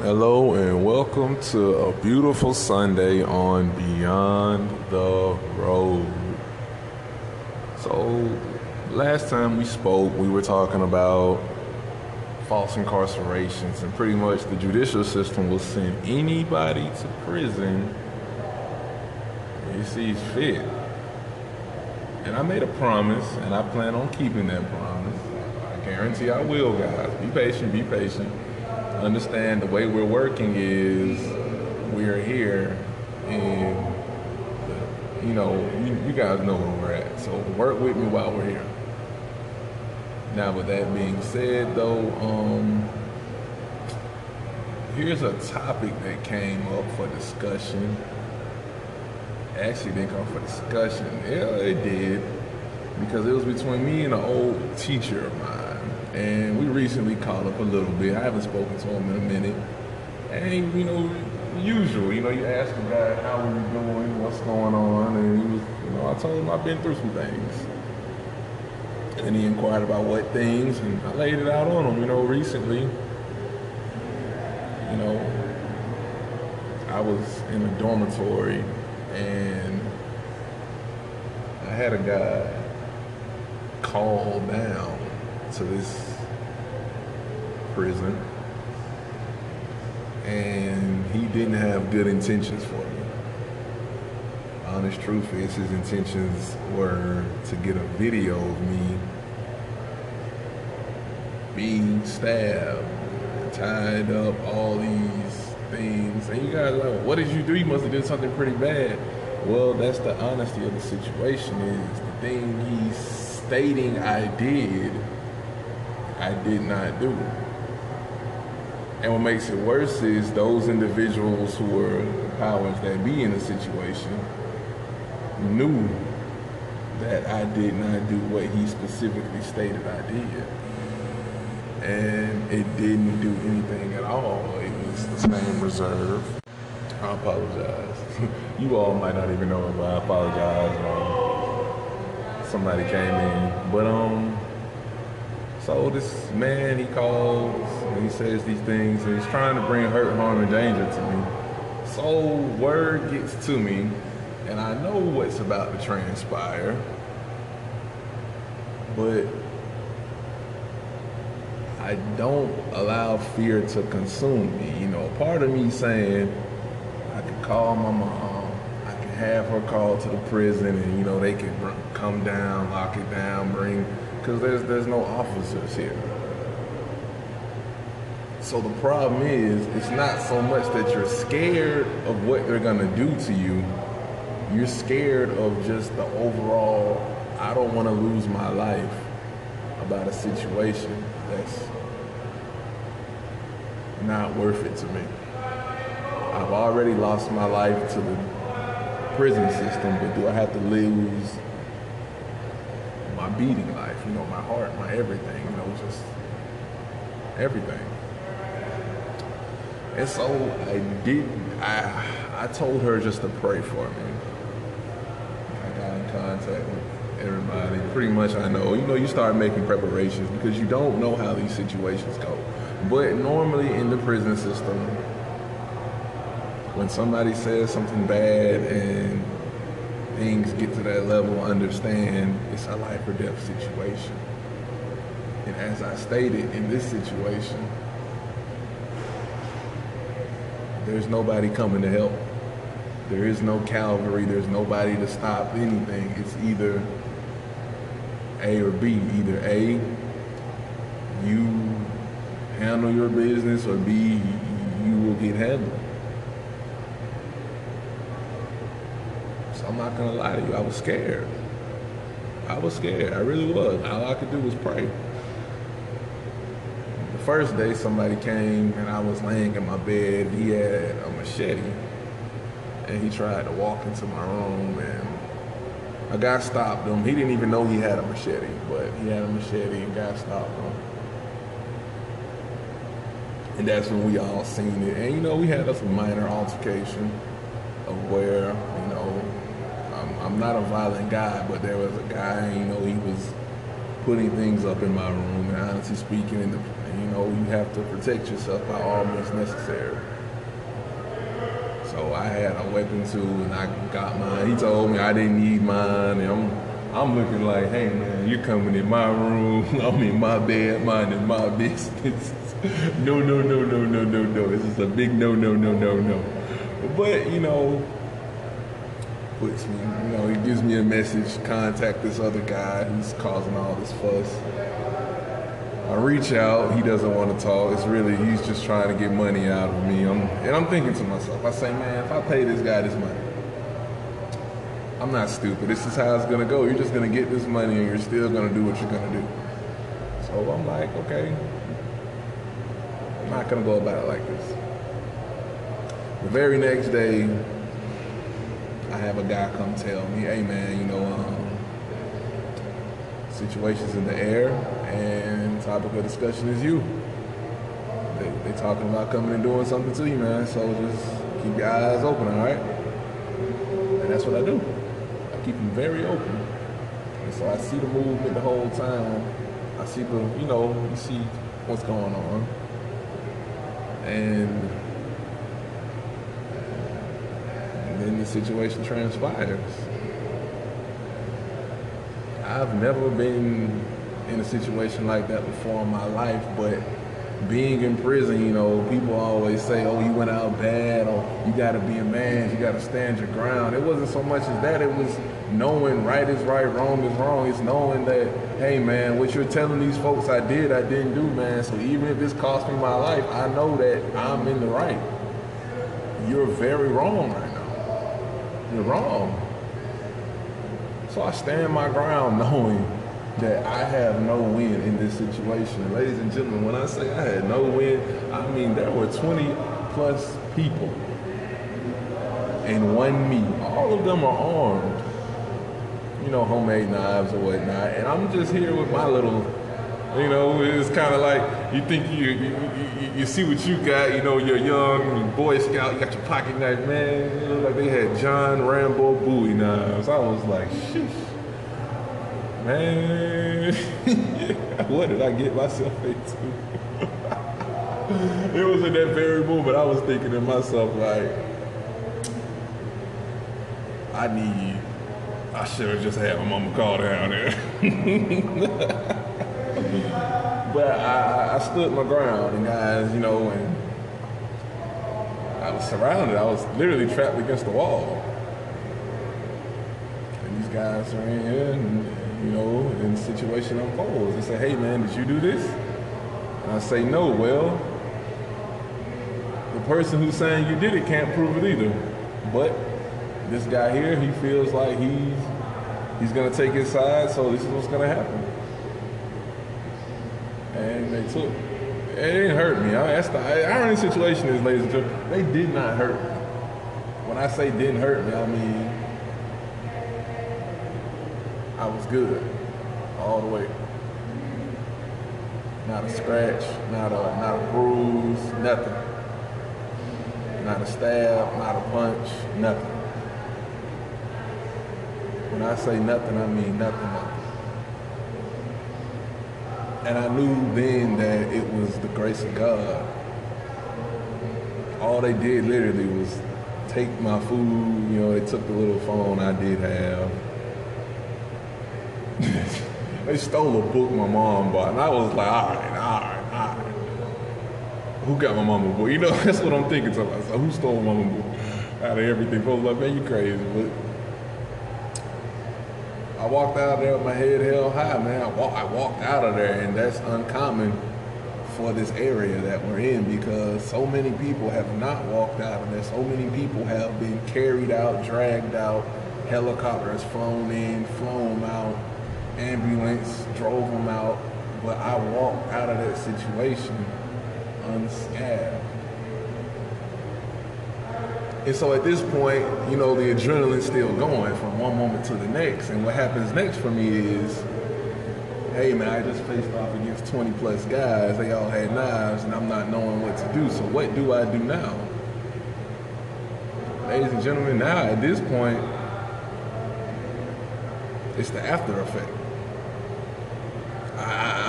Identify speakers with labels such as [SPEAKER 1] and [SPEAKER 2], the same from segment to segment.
[SPEAKER 1] Hello and welcome to a beautiful Sunday on Beyond the Road. So, last time we spoke, we were talking about false incarcerations, and pretty much the judicial system will send anybody to prison it sees fit. And I made a promise, and I plan on keeping that promise. I guarantee I will, guys. Be patient, be patient. Understand the way we're working is we're here, and you guys know where we're at. So work with me while we're here. Now, with that being said, though, here's a topic that came up for discussion. Actually didn't come for discussion. Yeah, it did, because it was between me and an old teacher of mine. And we recently caught up a little bit. I haven't spoken to him in a minute. And, usual, you ask a guy, how are you doing, what's going on? And he was, I told him I've been through some things. And he inquired about what things, and I laid it out on him, recently. I was in a dormitory, and I had a guy call down to this prison, and he didn't have good intentions for me. Honest truth is, his intentions were to get a video of me being stabbed, tied up, all these things. And you guys are like, what did you do? You must have done something pretty bad. Well, that's the honesty of the situation. Is the thing he's stating I did not do. And what makes it worse is those individuals who were the powers that be in the situation knew that I did not do what he specifically stated I did. And it didn't do anything at all. It was the same reserve. I apologize. You all might not even know if I apologize or somebody came in. But so this man, he calls and he says these things, and he's trying to bring hurt, harm, and danger to me. So word gets to me, and I know what's about to transpire, but I don't allow fear to consume me. Part of me saying I could call my mom, I can have her call to the prison, and they can come down, lock it down, because there's no officers here. So the problem is, it's not so much that you're scared of what they're gonna do to you. You're scared of just the overall, I don't want to lose my life about a situation that's not worth it to me. I've already lost my life to the prison system, but do I have to lose my beating life, my heart, my everything, just everything. And so I told her just to pray for me. I got in contact with everybody. Pretty much I know, you start making preparations because you don't know how these situations go. But normally in the prison system, when somebody says something bad and things get to that level, understand it's a life or death situation. And as I stated, in this situation, there's nobody coming to help. There is no cavalry, there's nobody to stop anything. It's either A or B. Either A, you handle your business, or B, you will get handled. So I'm not gonna lie to you, I was scared. I really was. All I could do was pray. The first day somebody came and I was laying in my bed, he had a machete and he tried to walk into my room, and a guy stopped him. He didn't even know he had a machete, but he had a machete and a guy stopped him. And that's when we all seen it. And we had a minor altercation of where, I'm not a violent guy, but there was a guy, he was putting things up in my room. And honestly speaking, you have to protect yourself by all means necessary. So I had a weapon too, and I got mine. He told me I didn't need mine, and I'm looking like, hey man, you're coming in my room, I'm in my bed, mine is my business. No. This is a big no. But puts me, he gives me a message, contact this other guy who's causing all this fuss. I reach out, he doesn't want to talk. He's just trying to get money out of me. I'm thinking to myself, I say, man, if I pay this guy this money, I'm not stupid. This is how it's gonna go. You're just gonna get this money and you're still gonna do what you're gonna do. So I'm like, okay, I'm not gonna go about it like this. The very next day, I have a guy come tell me, hey man, situation's in the air and topic of discussion is you. They talking about coming and doing something to you, man. So just keep your eyes open, all right? And that's what I do. I keep them very open. And so I see the movement the whole time. I see you see what's going on. And then the situation transpires. I've never been in a situation like that before in my life, but being in prison, people always say, oh, you went out bad, or you gotta be a man, you gotta stand your ground. It wasn't so much as that, it was knowing right is right, wrong is wrong. It's knowing that, hey man, what you're telling these folks I didn't do, man. So even if this cost me my life, I know that I'm in the right. You're very wrong right now. You're wrong. So I stand my ground knowing that I have no win in this situation. Ladies and gentlemen, when I say I had no win, I mean there were 20 plus people and one me. All of them are armed, homemade knives or whatnot. And I'm just here with my little, it's kind of like you think you see what you got, you're young, Boy Scout, you got your pocket knife, man. It looked like they had John Rambo Bowie knives. I was like, sheesh, man, what did I get myself into? It was in that very moment I was thinking to myself, like, I should have just had my mama call down there. But I stood my ground, and guys, and I was surrounded. I was literally trapped against the wall. And these guys are in here, and the situation unfolds. They say, hey man, did you do this? And I say, no. Well, the person who's saying you did it can't prove it either. But this guy here, he feels like he's gonna take his side, so this is what's gonna happen. And they took. It didn't hurt me. That's the irony situation is, ladies and gentlemen, they did not hurt me. When I say didn't hurt me, I mean I was good all the way. Not a scratch, not a bruise, nothing. Not a stab, not a punch, nothing. When I say nothing, I mean nothing. And I knew then that it was the grace of God. All they did literally was take my food, they took the little phone I did have. They stole a book my mom bought, and I was like, all right. Who got my mama book? That's what I'm thinking to myself. Who stole my mama book out of everything? Folks like, man, you crazy. But I walked out of there with my head held high, man. I walked out of there, and that's uncommon for this area that we're in, because so many people have not walked out of there. So many people have been carried out, dragged out, helicopters flown in, flown out, ambulance drove them out, but I walked out of that situation unscathed. And so at this point, the adrenaline's still going from one moment to the next. And what happens next for me is, hey man, I just faced off against 20 plus guys. They all had knives, and I'm not knowing what to do. So what do I do now? Ladies and gentlemen, now at this point, it's the after effect.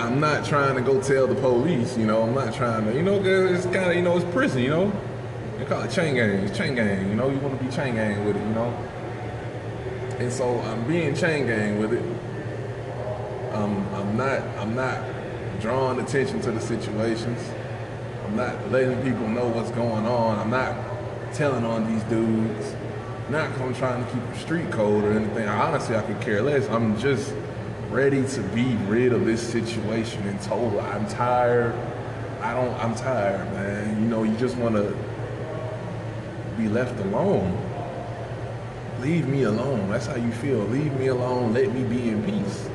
[SPEAKER 1] I'm not trying to go tell the police, you know. I'm not trying to, you know, 'cause it's kind of, you know, it's prison, you know. They call it chain gang. It's chain gang, you know. You want to be chain gang with it, you know. And so I'm being chain gang with it. I'm not drawing attention to the situations. I'm not letting people know what's going on. I'm not telling on these dudes. Not because I'm trying to keep a street code or anything. Honestly, I could care less. I'm just ready to be rid of this situation in total. I'm tired. I'm tired, man. You know, you just want to be left alone. Leave me alone. That's how you feel. Leave me alone. Let me be in peace.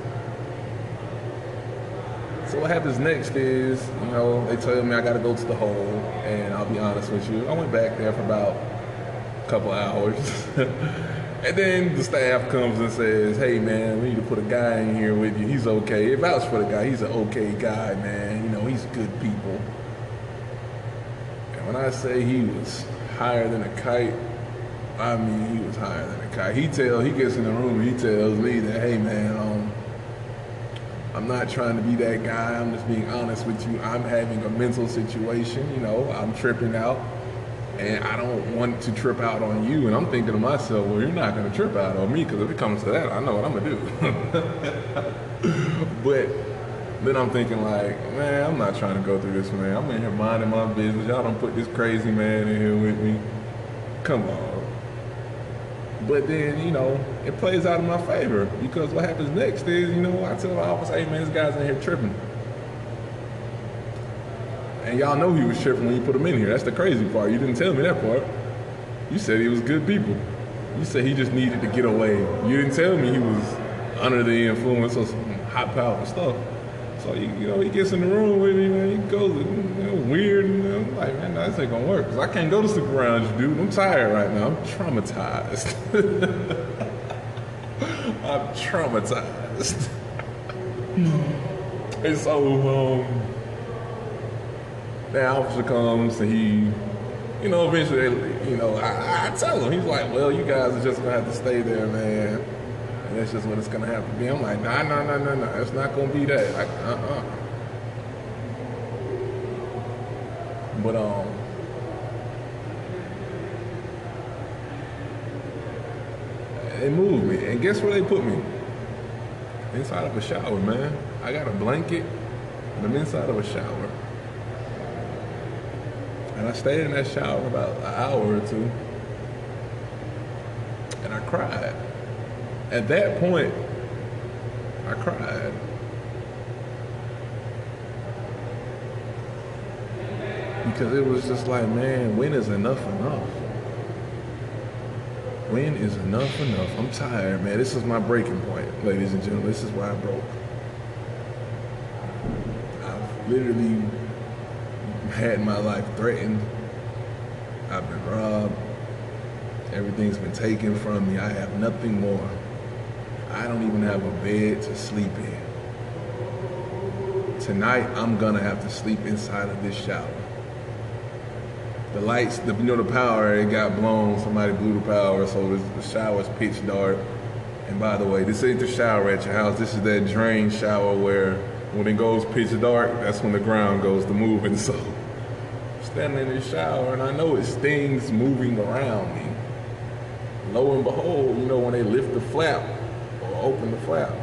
[SPEAKER 1] So what happens next is, you know, they tell me I got to go to the hole, and I'll be honest with you, I went back there for about a couple hours. And then the staff comes and says, hey, man, we need to put a guy in here with you. He's okay. It vouch for the guy. He's an okay guy, man. You know, he's good people. And when I say he was higher than a kite, I mean he was higher than a kite. He gets in the room and he tells me that, hey, man, I'm not trying to be that guy. I'm just being honest with you. I'm having a mental situation, you know, I'm tripping out. And I don't want to trip out on you. And I'm thinking to myself, well, you're not going to trip out on me, because if it comes to that, I know what I'm going to do. But then I'm thinking like, man, I'm not trying to go through this, man. I'm in here minding my business. Y'all don't put this crazy man in here with me. Come on. But then, you know, it plays out in my favor, because what happens next is, you know, I tell the officer, hey, man, this guy's in here tripping. And y'all know he was tripping when you put him in here. That's the crazy part. You didn't tell me that part. You said he was good people. You said he just needed to get away. You didn't tell me he was under the influence of some hot power stuff. So, you know, he gets in the room with me, man. He goes, you know, weird. And I'm like, man, no, this ain't gonna work. Because I can't go to sleep around you, dude. I'm tired right now. I'm traumatized. I'm traumatized. And so, the officer comes and he, you know, eventually, you know, I tell him, he's like, well, you guys are just gonna have to stay there, man. And that's just what it's gonna have to be. I'm like, nah, it's not gonna be that. Like, But they moved me, and guess where they put me? Inside of a shower, man. I got a blanket, and I'm inside of a shower. And I stayed in that shower about an hour or two, and I cried. At that point, I cried. Because it was just like, man, when is enough enough? When is enough enough? I'm tired, man. This is my breaking point, ladies and gentlemen. This is why I broke. I've literally had my life threatened. I've been robbed. Everything's been taken from me. I have nothing more. I don't even have a bed to sleep in. Tonight, I'm gonna have to sleep inside of this shower. The lights, the power, it got blown. Somebody blew the power, so the shower's pitch dark. And by the way, this ain't the shower at your house. This is that drain shower where when it goes pitch dark, that's when the ground goes to moving. So I'm standing in this shower, and I know it's things moving around me. Lo and behold, you know, when they lift the flap or open the flap,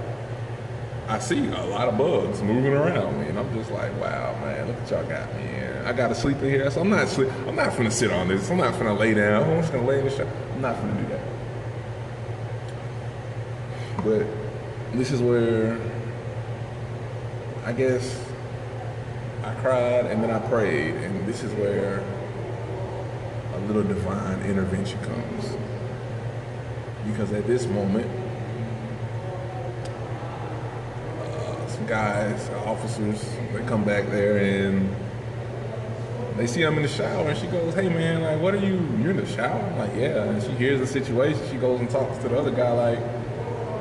[SPEAKER 1] I see a lot of bugs moving around me, and I'm just like, wow, man, look what y'all got me in. I gotta sleep in here, so I'm not finna sit on this. I'm not finna lay down. I'm just gonna lay in the shower. I'm not finna do that. But this is where I guess I cried and then I prayed, and this is where a little divine intervention comes. Because at this moment, some guys, officers, they come back there and they see I'm in the shower, and she goes, hey man, like, what are you're in the shower? I'm like, yeah. And she hears the situation. She goes and talks to the other guy like,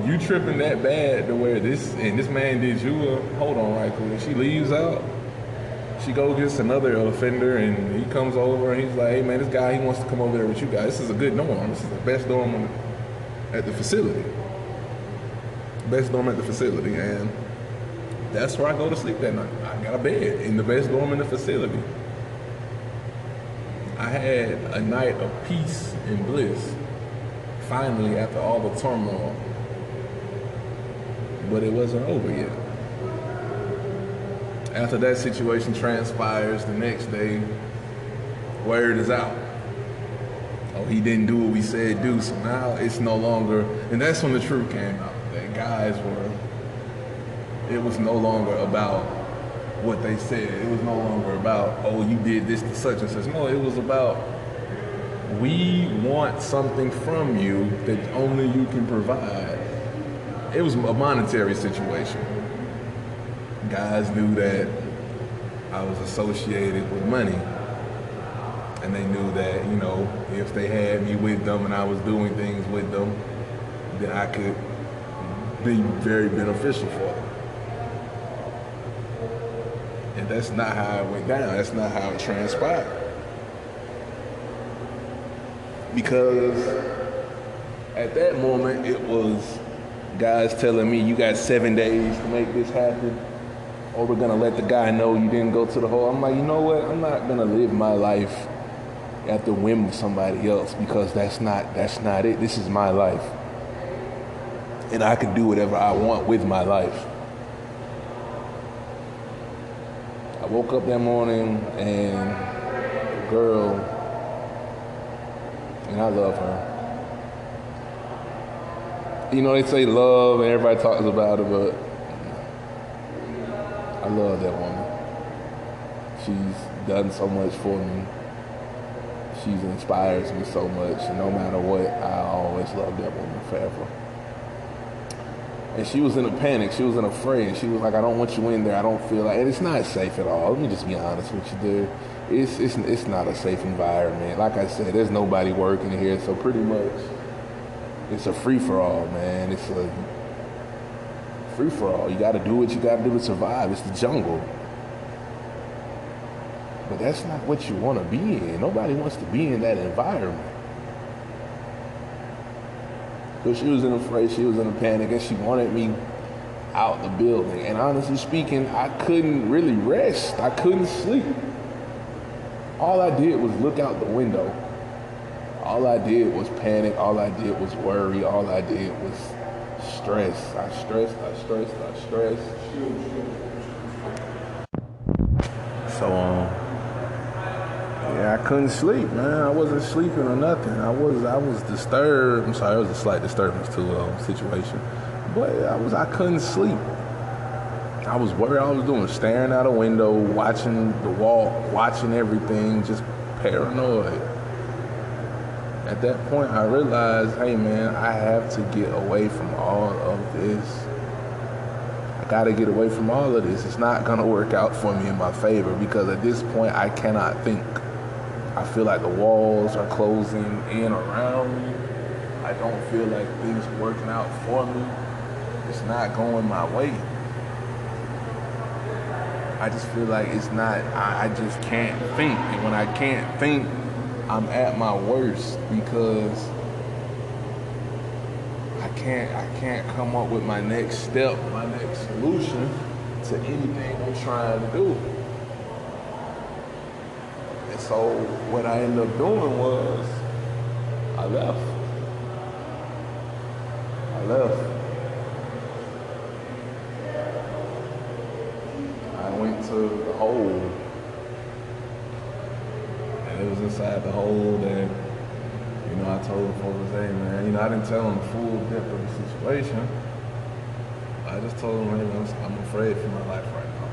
[SPEAKER 1] you tripping that bad to where this man did you? Hold on right quick. She leaves out. She goes gets another offender, and he comes over and he's like, hey man, this guy, he wants to come over there with you guys. This is a good dorm. This is the best dorm at the facility. Best dorm at the facility. And That's where I go to sleep that night. I got a bed in the best dorm in the facility. I had a night of peace and bliss, finally, after all the turmoil. But it wasn't over yet. After that situation transpires, the next day, word is out. Oh, he didn't do what we said do, so now it's no longer, and that's when the truth came out. That it was no longer about what they said. It was no longer about, oh, you did this to such and such. No, it was about, we want something from you that only you can provide. It was a monetary situation. Guys knew that I was associated with money. And they knew that, you know, if they had me with them and I was doing things with them, then I could be very beneficial for them. And that's not how it went down. That's not how it transpired. Because at that moment, it was guys telling me, you got 7 days to make this happen, or we're gonna let the guy know you didn't go to the hole. I'm like, you know what? I'm not gonna live my life at the whim of somebody else, because that's not it. This is my life. And I can do whatever I want with my life. I woke up that morning and a girl, and I love her. You know, they say love and everybody talks about it, but I love that woman. She's done so much for me. She inspires me so much, and no matter what, I always love that woman forever. And she was in a panic, she was in a fray, she was like, I don't want you in there, I don't feel like, and it's not safe at all. Let me just be honest with you, dude. It's not a safe environment. Like I said, there's nobody working here, so pretty much it's a free-for-all, man. It's a free-for-all. You gotta do what you gotta do to survive. It's the jungle. But that's not what you want to be in. Nobody wants to be in that environment. So she was in a fray, she was in a panic, and she wanted me out the building. And honestly speaking, I couldn't really rest. I couldn't sleep. All I did was look out the window. All I did was panic. All I did was worry. All I did was stress. I stressed. So, yeah, I couldn't sleep, man. I wasn't sleeping or nothing. I was disturbed. I'm sorry, it was a slight disturbance to the situation. But I couldn't sleep. I was worried. I was doing staring out a window, watching the wall, watching everything, just paranoid. At that point, I realized, hey, man, I have to get away from all of this. I got to get away from all of this. It's not going to work out for me in my favor, because at this point, I cannot think. I feel like the walls are closing in around me. I don't feel like things are working out for me. It's not going my way. I just feel like it's not, I just can't think. And when I can't think, I'm at my worst, because I can't come up with my next step, my next solution to anything I'm trying to do. And so what I ended up doing was I left. I went to the hole. And it was inside the hole that, you know, I told the folks, hey, man, you know, I didn't tell them the full depth of the situation. I just told them, hey, man, I'm afraid for my life right now.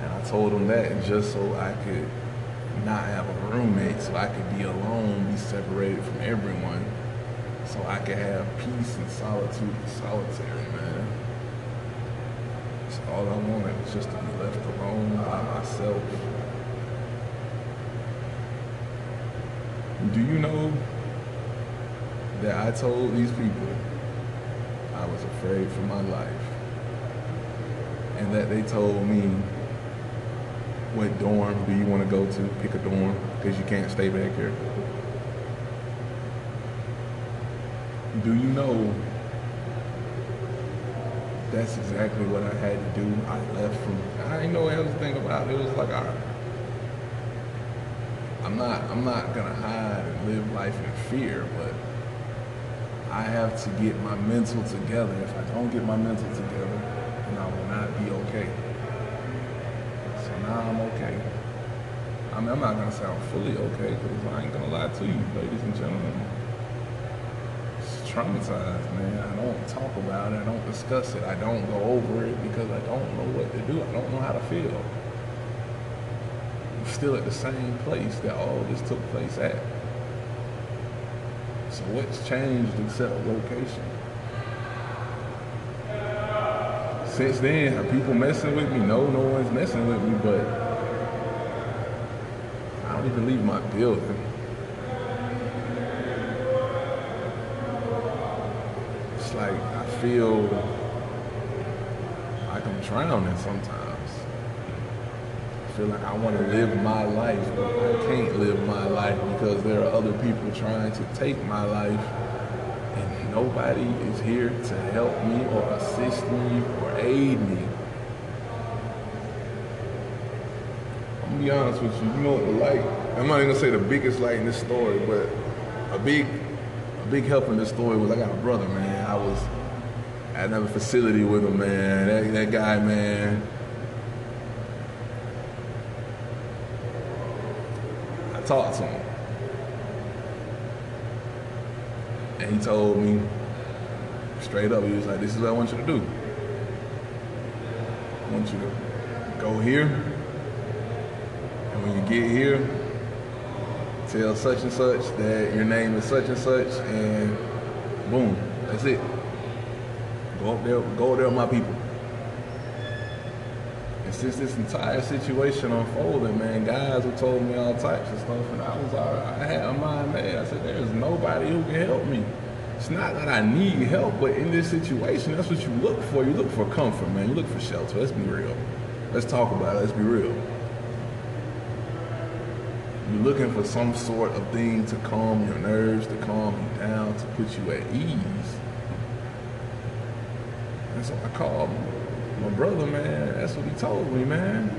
[SPEAKER 1] And I told them that just so I could not have a roommate, so I could be alone, be separated from everyone, so I could have peace and solitude and solitary, man. So all I wanted was just to be left alone by myself. Do you know that I told these people I was afraid for my life, and that they told me, what dorm do you want to go to? Pick a dorm, because you can't stay back here. Do you know that's exactly what I had to do. I left from, I didn't know what else to think about it. It was like, I'm not gonna hide and live life in fear, but I have to get my mental together. If I don't get my mental together, then I will not be okay. So now I'm okay. I mean, I'm not gonna say I'm fully okay, because I ain't gonna lie to you, ladies and gentlemen. It's traumatized, man. I don't talk about it. I don't discuss it. I don't go over it because I don't know what to do. I don't know how to feel. I'm still at the same place that all this took place at. So what's changed except location? Since then, are people messing with me? No, no one's messing with me, but I don't even leave my building. It's like I feel like I'm drowning sometimes. I feel like I want to live my life, but I can't live my life because there are other people trying to take my life, and nobody is here to help me or assist me or aid me. I'm gonna be honest with you. You know what the light? I'm not even gonna say the biggest light in this story, but a big help in this story was I got a brother, man. I was at another facility with him, man. That guy, man. I talked to him, and he told me straight up, he was like, "This is what I want you to do. I want you to go here, and when you get here, tell such and such that your name is such and such, and boom, that's it. Go up there with my people." And since this entire situation unfolded, man, guys have told me all types of stuff, and I had a mind made. I said, there's nobody who can help me. It's not that I need help, but in this situation, that's what you look for. You look for comfort, man. You look for shelter. Let's be real. Let's talk about it. Let's be real. You're looking for some sort of thing to calm your nerves, to calm you down, to put you at ease. And so I called my brother, man. That's what he told me, man.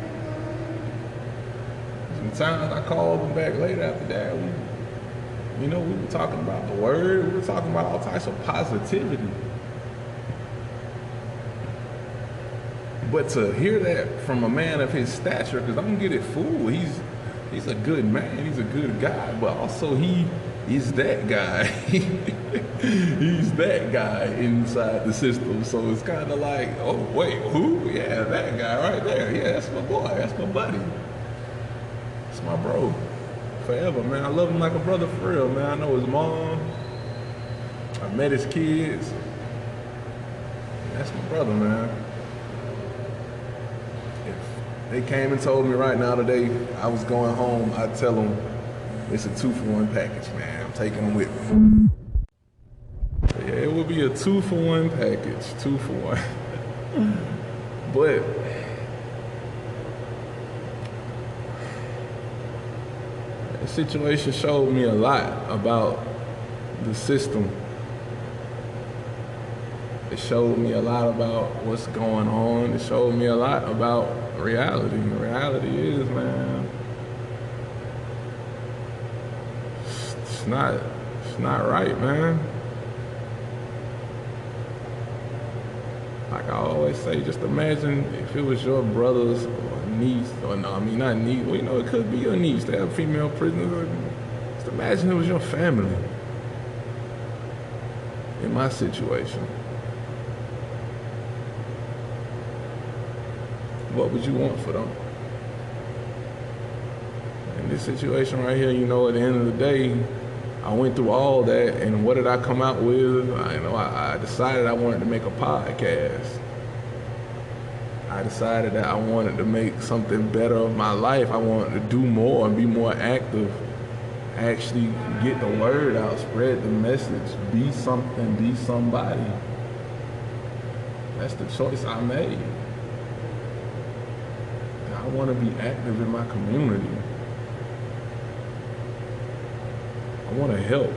[SPEAKER 1] Sometimes I called him back later after that. We were talking about the word. We were talking about all types of positivity. But to hear that from a man of his stature, because don't get it fooled, he's a good man, he's a good guy, but also he's that guy. He's that guy inside the system. So it's kind of like, oh, wait, who? Yeah, that guy right there. Yeah, that's my boy. That's my buddy. That's my bro. Forever, man. I love him like a brother for real, man. I know his mom. I met his kids. That's my brother, man. If they came and told me right now today I was going home, I'd tell them it's a 2-for-1 package, man. I'm taking them with me. Yeah, it would be a 2-for-1 package, 2-for-1. But the situation showed me a lot about the system. It showed me a lot about what's going on. It showed me a lot about reality. Reality is, man, it's not right, man. Like I always say, just imagine if it was your brother's or niece, or no, I mean not niece, well, you know, it could be your niece. They have female prisoners. Just imagine it was your family. In my situation, what would you want for them? In this situation right here, you know, at the end of the day, I went through all that, and what did I come out with? I decided I wanted to make a podcast. I decided that I wanted to make something better of my life. I wanted to do more and be more active. Actually get the word out, spread the message, be something, be somebody. That's the choice I made. And I want to be active in my community. I want to help.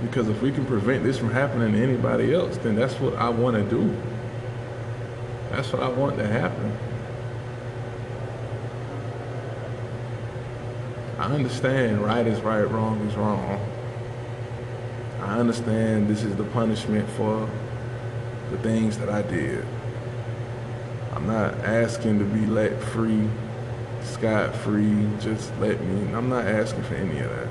[SPEAKER 1] Because if we can prevent this from happening to anybody else, then that's what I want to do. That's what I want to happen. I understand right is right, wrong is wrong. I understand this is the punishment for the things that I did. I'm not asking to be let free, scot-free, just let me. I'm not asking for any of that.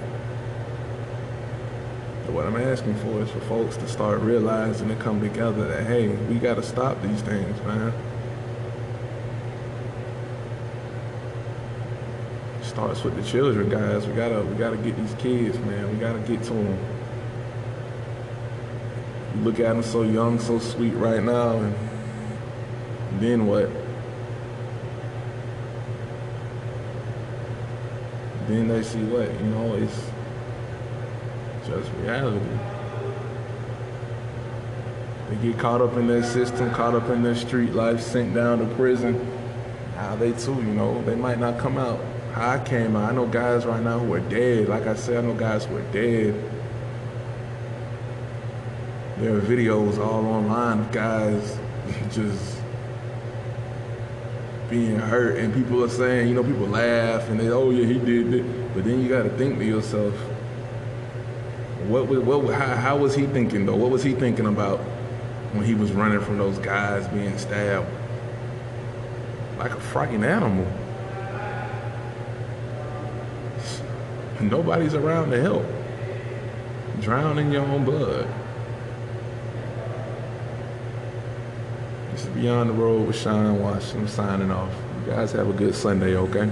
[SPEAKER 1] But what I'm asking for is for folks to start realizing and come together that, hey, we gotta stop these things, man. Starts with the children, guys. We gotta get these kids, man. We gotta get to them. You look at them so young, so sweet right now, and then what? Then they see what? You know, it's just reality. They get caught up in their system, caught up in their street life, sent down to prison. Now they too, you know, they might not come out. How I came out, I know guys right now who are dead. Like I said, I know guys who are dead. There are videos all online of guys just being hurt, and people are saying, you know, people laugh and they, oh yeah, he did it. But then you got to think to yourself, how was he thinking though? What was he thinking about when he was running from those guys being stabbed like a frightened animal? Nobody's around to help. Drown in your own blood. This is Beyond the Road with Sean Washington. I'm signing off. You guys have a good Sunday, okay?